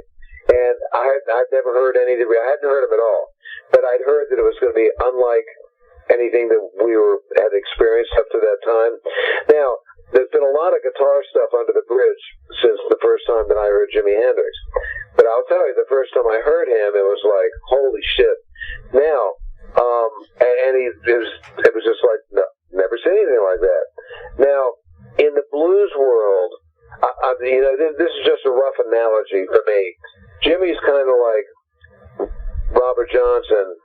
and I'd never heard I hadn't heard him at all, but I'd heard that it was going to be unlike anything that we had experienced up to that time. Now, there's been a lot of guitar stuff under the bridge since the first time that I heard Jimi Hendrix. But I'll tell you, the first time I heard him, it was like, holy shit. Now, it was just like, no, never seen anything like that. Now, in the blues world, this is just a rough analogy for me. Jimmy's kind of like Robert Johnson,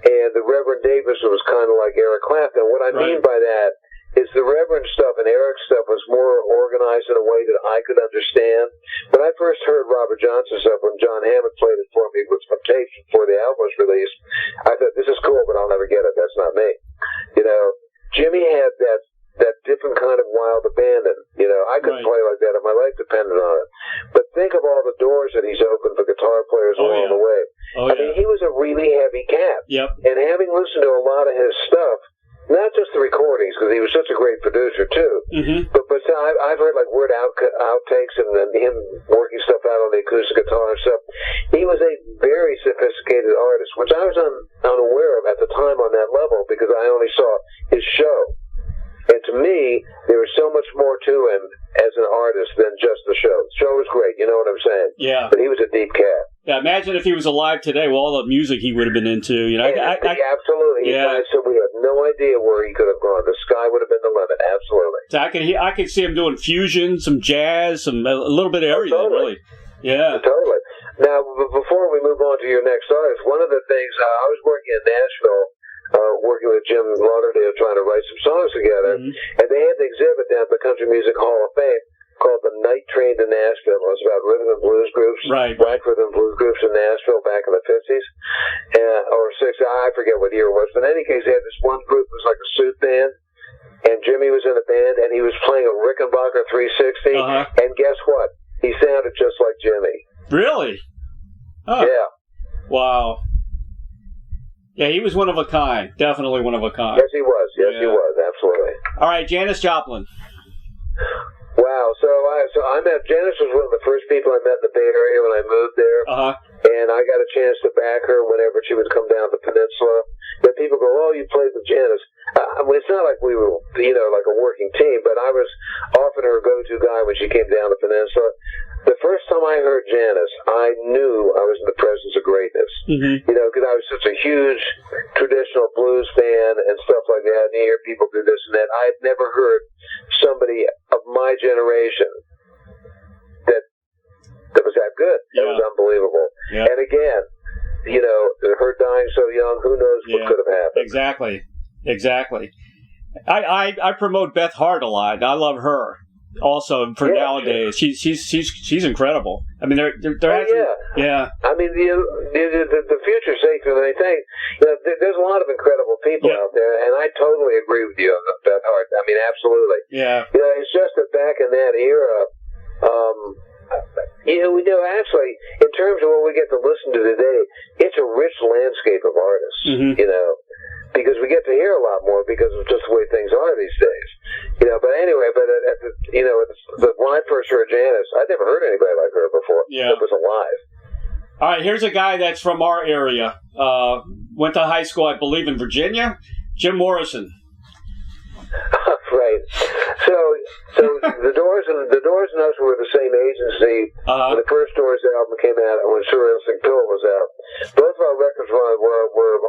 and the Reverend Davis was kind of like Eric Clapton. What I mean by that is the Reverend stuff and Eric's stuff was more organized in a way that I could understand. When I first heard Robert Johnson stuff, when John Hammond played it for me with some tapes before the album was released, I thought, this is cool, but I'll never get it. That's not me. Jimmy had that different kind of wild abandon. I couldn't play like that if my life depended on it. But think of all the doors that he's opened for guitar players along the way. I mean, he was a really heavy cat.
Yep.
And having listened to a lot of his stuff, not just the recordings, because he was such a great producer too, but I've heard like word outtakes and then him working stuff out on the acoustic guitar and stuff. He was a very sophisticated artist, which I was unaware of at the time on that level because I only saw his show. And to me, there was so much more to him as an artist than just the show. The show was great, you know what I'm saying?
Yeah.
But he was a deep cat.
Yeah, imagine if he was alive today with all the music he would have been into.
Absolutely.
Yeah.
So we have no idea where he could have gone. The sky would have been the limit. Absolutely.
So I could see him doing fusion, some jazz, a little bit of everything, really. Yeah.
Totally. Now, before we move on to your next artist, one of the things, I was working in Nashville, working with Jim Lauderdale, trying to write some songs together, and they had an exhibit down at the Country Music Hall of Fame called The Night Train to Nashville. It was about rhythm and blues groups, black rhythm and blues groups in Nashville back in the 50s, or 60s, I forget what year it was, but in any case, they had this one group, it was like a suit band, and Jimmy was in the band, and he was playing a Rickenbacker 360, and guess what? He sounded just like Jimmy.
Really? Oh.
Yeah.
Wow. Yeah, he was one of a kind. Definitely one of a kind.
Yes, he was. Yes, he was. Absolutely.
All right, Janis Joplin.
Wow. So I met Janice was one of the first people I met in the Bay Area when I moved there. And I got a chance to back her whenever she would come down the peninsula. But people go, "Oh, you played with Janice." I mean, it's not like we were, like a working team, but I was often her go-to guy when she came down the peninsula. The first time I heard Janice, I knew I was in the presence of greatness. Because I was such a huge traditional blues fan and stuff like that, and you hear people do this and that. I had never heard somebody of my generation that was that good. It was unbelievable. And again, her dying so young, who knows what could have happened.
Exactly. I promote Beth Hart a lot. I love her. Also, for nowadays, she's incredible. I mean, they're
I mean, the future's sacred. And I think there's a lot of incredible people out there, and I totally agree with you on Beth Hart. I mean, absolutely.
Yeah.
It's just that back in that era, actually, in terms of what we get to listen to today, it's a rich landscape of artists, because we get to hear a lot more because of just the way things are these days. But anyway, when I first heard Janice, I'd never heard anybody like her before that was alive.
All right, here's a guy that's from our area. Went to high school, I believe, in Virginia. Jim Morrison.
Right. So the Doors and us were the same agency when the first Doors album came out and when Surrealistic Pill was out. Both of our records were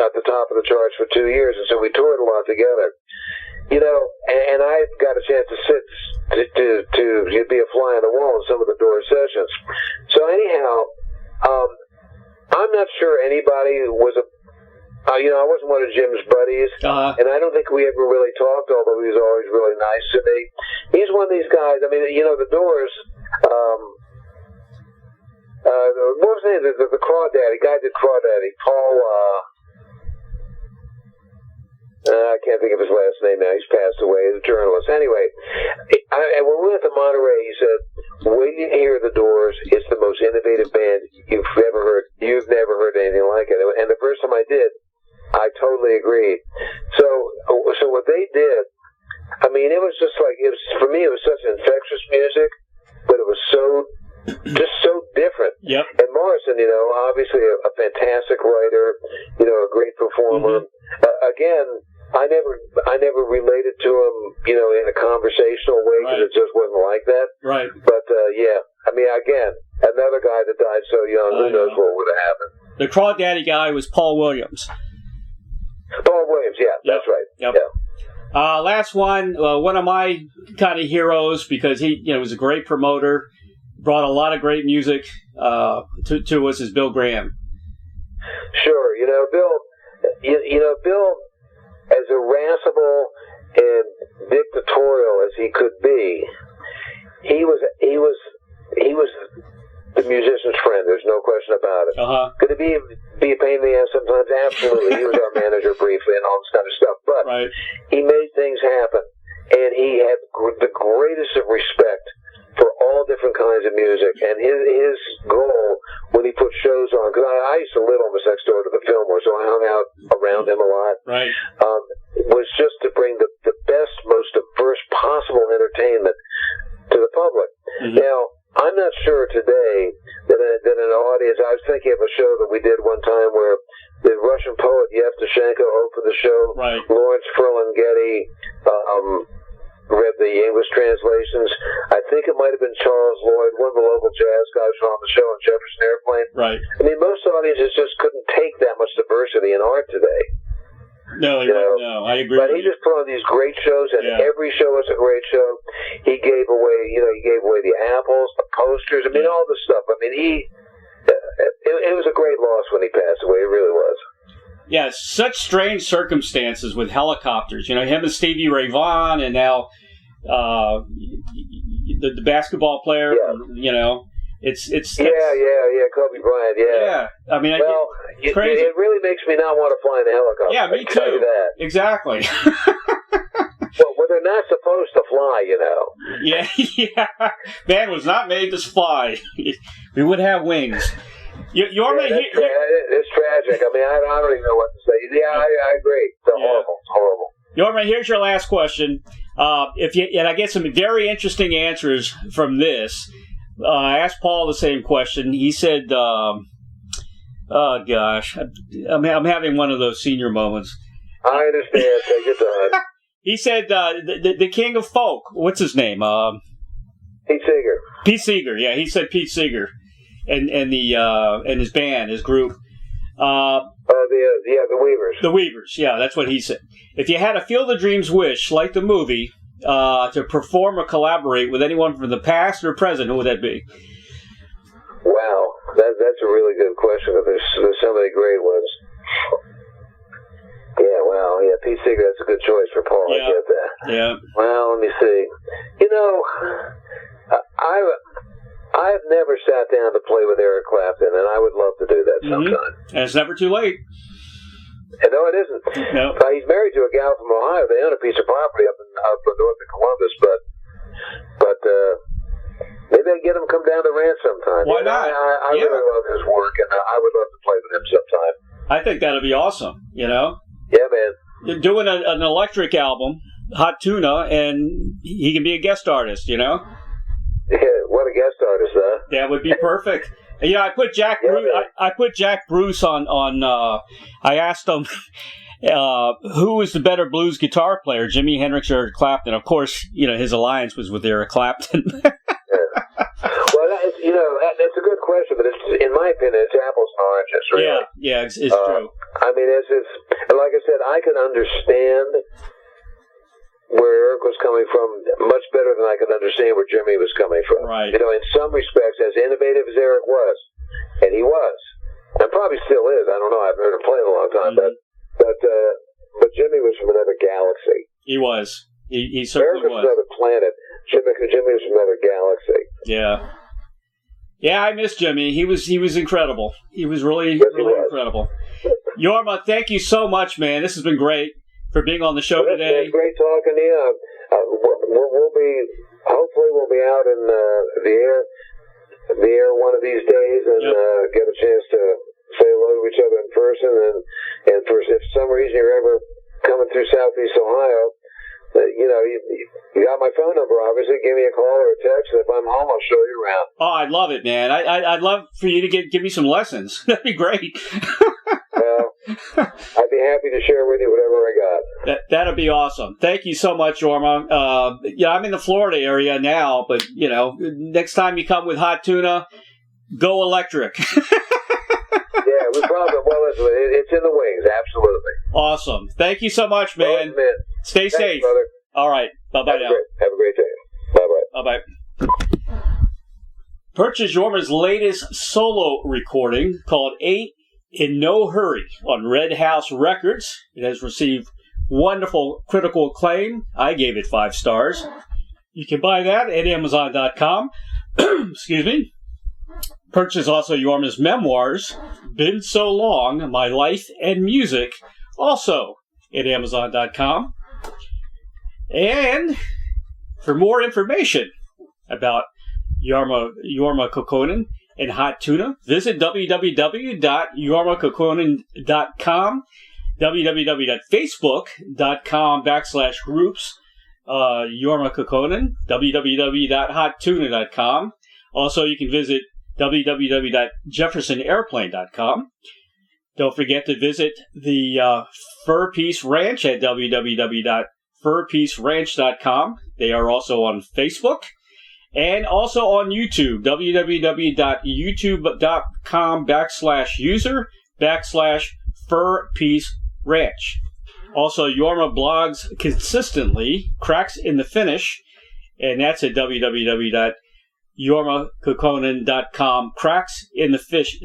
at the top of the charts for 2 years, and so we toured a lot together. And I got a chance to sit to be a fly on the wall in some of the Doors sessions. So anyhow, I'm not sure anybody was I wasn't one of Jim's buddies, and I don't think we ever really talked, although he was always really nice to me. He's one of these guys, I mean, the Doors, what was his name? The Crawdaddy, guy did Crawdaddy, Paul, I can't think of his last name now, he's passed away, he's a journalist. Anyway, when we went to Monterey, he said, "Wait till you hear the Doors, it's the most innovative band you've ever heard. You've never heard anything like it." And the first time I did, I totally agreed. So what they did, I mean, it was just like, for me, it was such infectious music, but it was just so different.
Yep.
And Morrison, obviously a fantastic writer, a great performer. Again, I never related to him, in a conversational way because it just wasn't like that.
Right.
But I mean, again, another guy that died so young, who knows what would have happened.
The Crawdaddy guy was Paul Williams.
Paul Williams, that's right.
Yep. Yeah. Last one of my kind of heroes because he was a great promoter, brought a lot of great music to us is Bill Graham.
Sure, Bill, Bill, as irascible and dictatorial as he could be, he was the musician's friend. There's no question about it. Could it be a pain in the ass sometimes? Absolutely. He was our manager briefly and all this kind of stuff. But he made things happen, and he had the greatest of respect for all different kinds of music. And his goal when he put shows on, because I used to live almost next door to the Fillmore, so I hung out around him a lot.
Right.
Was just to bring the best, most diverse possible entertainment to the public. Now, I'm not sure today that an audience. I was thinking of a show that we did one time where the Russian poet Yevtushenko opened the show.
Right.
Lawrence Ferlinghetti read the English translations. I think it might have been Charles Lloyd, one of the local jazz guys from on the show on Jefferson Airplane.
Right.
I mean, most audiences just couldn't take that much diversity in art today.
No, I agree.
But he just put on these great shows, and every show was a great show. He gave away the apples, the posters. I mean, all the stuff. I mean, it was a great loss when he passed away. It really was.
Yeah, such strange circumstances with helicopters. Him and Stevie Ray Vaughan, and now the basketball player. Yeah. It's Kobe Bryant. Yeah. I mean, it's crazy.
It really makes me not want to fly in a helicopter.
Yeah, me too.
That.
Exactly.
Well, they're not supposed to fly,
Yeah. Man was not made to fly. We would have wings.
It's tragic. I mean, I don't even know what to say. Yeah, I agree. It's horrible.
Jorma, here's your last question. And I get some very interesting answers from this. I asked Paul the same question. He said, "Oh gosh, I'm having one of those senior moments."
I understand. Take your time.
He said, "The king of folk. What's his name?
Pete Seeger.
Pete Seeger. Yeah, he said Pete Seeger, and his band, his group."
The Weavers.
The Weavers, yeah, that's what he said. If you had a Field of Dreams wish, like the movie, to perform or collaborate with anyone from the past or present, who would that be?
Wow, that's a really good question. There's so many great ones. Yeah, well, yeah, Pete Seeger, that's a good choice for Paul.
Yeah.
I get that.
Yeah.
Well, let me see. You know, I've never sat down to play with Eric Clapton, and I would love to do that sometime.
And it's never too late.
No, it isn't.
No.
He's married to a gal from Ohio. They own a piece of property up north of Columbus, but maybe I get him to come down to Ranch sometime.
Why not?
I really love his work, and I would love to play with him sometime.
I think that'd be awesome, you know?
Yeah, man.
You're doing an electric album, Hot Tuna, and he can be a guest artist, you know?
Yeah, what a guest artist, huh?
That would be perfect. You know, I put Jack Bruce on. I asked him who was the better blues guitar player, Jimi Hendrix or Clapton. Of course, you know his alliance was with Eric Clapton.
Yeah. Well, that's a good question, but in my opinion, it's apples and oranges. Really.
Yeah, it's true.
I mean, it's like I said, I can understand where Eric was coming from much better than I could understand where Jimmy was coming from.
Right.
You know, in some respects, as innovative as Eric was, and he was, and probably still is. I don't know. I haven't heard him play in a long time, but Jimmy was from another galaxy.
He was. He certainly
Eric was
was.
another planet. Jimmy was from another galaxy.
Yeah. Yeah, I miss Jimmy. He was incredible. He was really incredible. Jorma, thank you so much, man. This has been great for being on the show today.
It's great talking to you. Hopefully we'll be out in the air one of these days and get a chance to say hello to each other in person. And if for some reason you're ever coming through Southeast Ohio, you got my phone number, obviously. Give me a call or a text, and if I'm home, I'll show you around.
Oh, I'd love it, man. I'd love for you to give me some lessons. That'd be great.
Well, I'd be happy to share with you whatever I got.
That'd be awesome. Thank you so much, Jorma. I'm in the Florida area now, but, next time you come with Hot Tuna, go electric.
Yeah, we probably, it's in the wings, absolutely.
Awesome. Thank you so much, man.
Right, man.
Stay safe.
Brother.
All right. Bye-bye now.
Have a great day. Bye-bye.
Bye-bye. Purchase Jorma's latest solo recording called Ain't in No Hurry on Red House Records. It has received wonderful critical acclaim. I gave it 5 stars. You can buy that at Amazon.com. Excuse me. Purchase also Jorma's memoirs, Been So Long, My Life and Music, also at Amazon.com. And for more information about Jorma Kaukonen and Hot Tuna, visit www.jormakaukonen.com, www.facebook.com/groups Jorma Kaukonen, www.hottuna.com. Also, you can visit www.jeffersonairplane.com. Don't forget to visit the Fur Piece Ranch at www.furpieceranch.com. They are also on Facebook and also on YouTube, www.youtube.com/user/Fur Piece Ranch. Also, Jorma blogs consistently, Cracks in the Finish, and that's at www.jormakaukonen.com. Cracks in the Finish.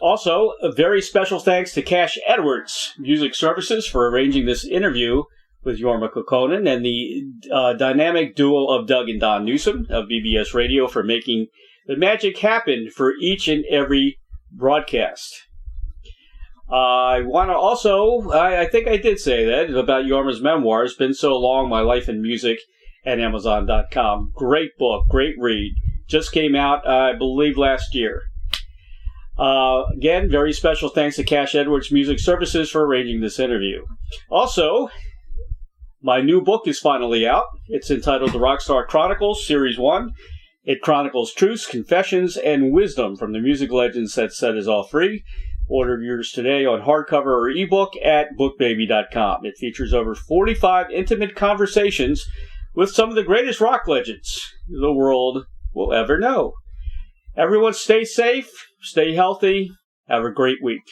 Also, a very special thanks to Cash Edwards Music Services for arranging this interview with Jorma Kaukonen, and the dynamic duo of Doug and Don Newsom of BBS Radio for making the magic happen for each and every broadcast. I want to also, I think I did say that about Jorma's memoirs, Been So Long, My Life and Music, at Amazon.com. Great book, great read. Just came out, I believe, last year. Again, very special thanks to Cash Edwards Music Services for arranging this interview. Also, my new book is finally out. It's entitled The Rockstar Chronicles, Series 1. It chronicles truths, confessions, and wisdom from the music legends that set us all free. Order yours today on hardcover or ebook at bookbaby.com. It features over 45 intimate conversations with some of the greatest rock legends the world will ever know. Everyone stay safe, stay healthy, have a great week.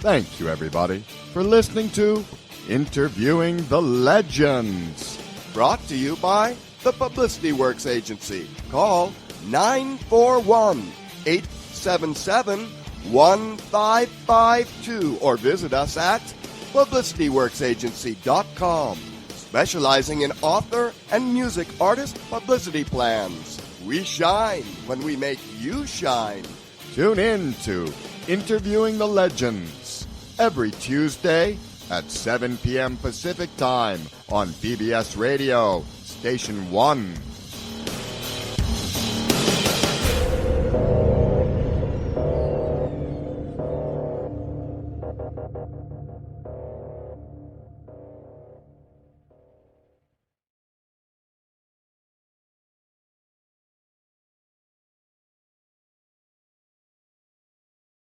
Thank you, everybody, for listening to Interviewing the Legends. Brought to you by the Publicity Works Agency. Call 941-877-1552 or visit us at publicityworksagency.com, specializing in author and music artist publicity plans. We shine when we make you shine. Tune in to Interviewing the Legends every Tuesday at 7 p.m. Pacific Time on PBS Radio, Station 1.